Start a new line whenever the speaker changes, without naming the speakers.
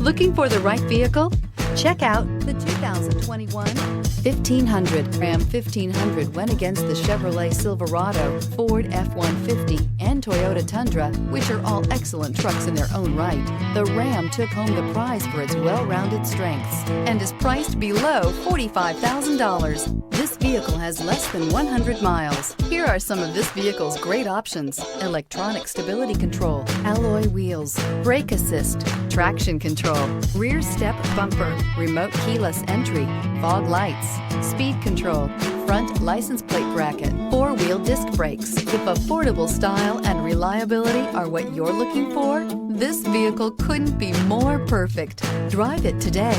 Looking for the right vehicle? Check out the 2021 1500. Ram 1500 went against the Chevrolet Silverado, Ford F-150, and Toyota Tundra, which are all excellent trucks in their own right. The Ram took home the prize for its well-rounded strengths and is priced below $45,000. This vehicle has less than 100 miles. Here are some of this vehicle's great options: electronic stability control, alloy wheels, brake assist, traction control, rear step bumper, remote keyless entry, fog lights, speed control, front license plate bracket, four-wheel disc brakes. If affordable style and reliability are what you're looking for, this vehicle couldn't be more perfect. Drive it today.